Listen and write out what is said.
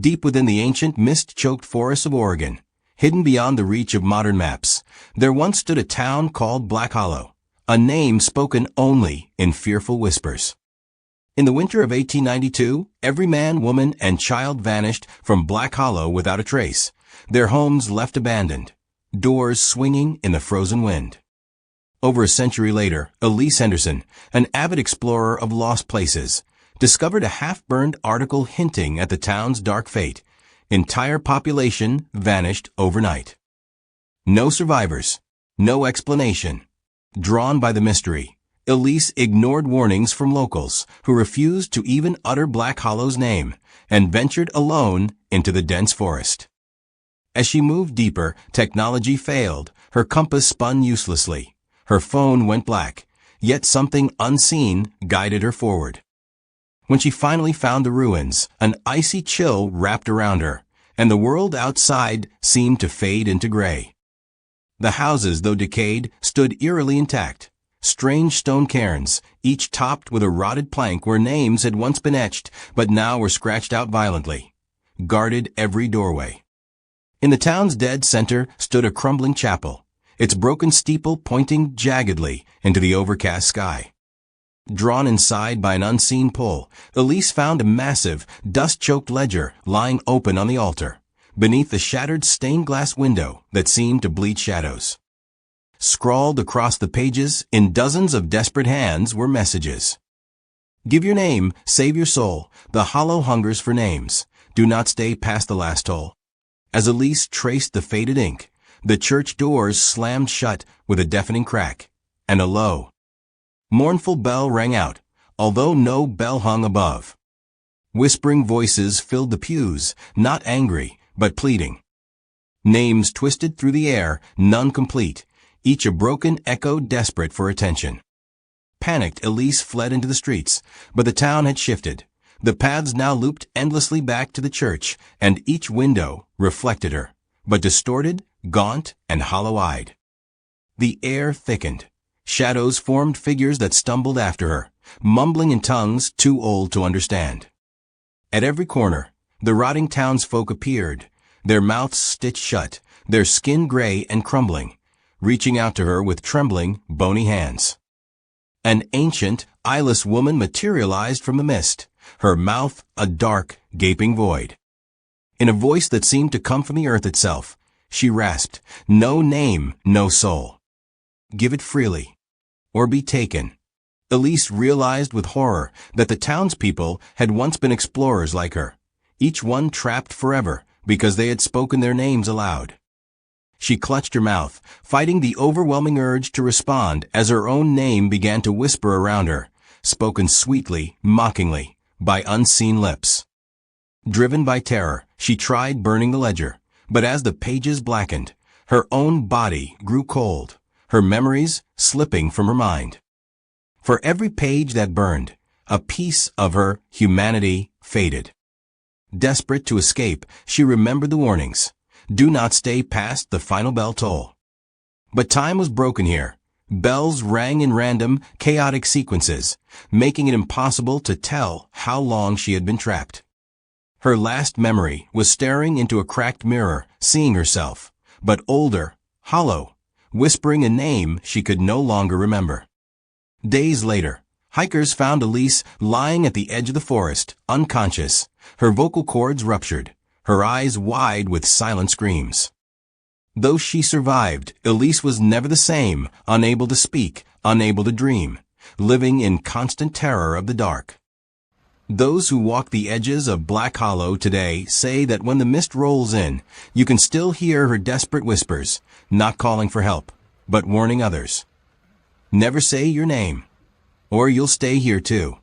Deep within the ancient mist-choked forests of Oregon, hidden beyond the reach of modern maps, there once stood a town called Black Hollow, a name spoken only in fearful whispers. In the winter of 1892, every man, woman, and child vanished from Black Hollow without a trace, their homes left abandoned, doors swinging in the frozen wind. Over a century later, Elise Henderson, an avid explorer of lost places, discovered a half-burned article hinting at the town's dark fate. Entire population vanished overnight. No survivors, no explanation. Drawn by the mystery, Elise ignored warnings from locals who refused to even utter Black Hollow's name and ventured alone into the dense forest. As she moved deeper, technology failed, her compass spun uselessly, her phone went black, yet something unseen guided her forward. When she finally found the ruins, an icy chill wrapped around her, and the world outside seemed to fade into gray. The houses, though decayed, stood eerily intact. Strange stone cairns, each topped with a rotted plank where names had once been etched, but now were scratched out violently, guarded every doorway. In the town's dead center stood a crumbling chapel, its broken steeple pointing jaggedly into the overcast sky. Drawn inside by an unseen pull, Elise found a massive, dust-choked ledger lying open on the altar, beneath the shattered stained-glass window that seemed to bleed shadows. Scrawled across the pages in dozens of desperate hands were messages. Give your name, save your soul, the hollow hungers for names. Do not stay past the last toll. As Elise traced the faded ink, the church doors slammed shut with a deafening crack, and a low, mournful bell rang out, although no bell hung above. Whispering voices filled the pews, not angry, but pleading. Names twisted through the air, none complete, each a broken echo desperate for attention. Panicked, Elise fled into the streets, but the town had shifted. The paths now looped endlessly back to the church, and each window reflected her, but distorted, gaunt, and hollow-eyed. The air thickened. Shadows formed figures that stumbled after her, mumbling in tongues too old to understand. At every corner, the rotting townsfolk appeared, their mouths stitched shut, their skin gray and crumbling, reaching out to her with trembling, bony hands. An ancient, eyeless woman materialized from the mist, her mouth a dark, gaping void. In a voice that seemed to come from the earth itself, she rasped, "No name, no soul. Give it freely, or be taken." Elise realized with horror that the townspeople had once been explorers like her, each one trapped forever because they had spoken their names aloud. She clutched her mouth, fighting the overwhelming urge to respond as her own name began to whisper around her, spoken sweetly, mockingly, by unseen lips. Driven by terror, she tried burning the ledger, but as the pages blackened, her own body grew cold, her memories slipping from her mind. For every page that burned, a piece of her humanity faded. Desperate to escape, she remembered the warnings. Do not stay past the final bell toll. But time was broken here. Bells rang in random, chaotic sequences, making it impossible to tell how long she had been trapped. Her last memory was staring into a cracked mirror, seeing herself, but older, hollow, whispering a name she could no longer remember. Days later, hikers found Elise lying at the edge of the forest, unconscious, her vocal cords ruptured, her eyes wide with silent screams. Though she survived, Elise was never the same, unable to speak, unable to dream, living in constant terror of the dark. Those who walk the edges of Black Hollow today say that when the mist rolls in, you can still hear her desperate whispers, not calling for help, but warning others. Never say your name, or you'll stay here too.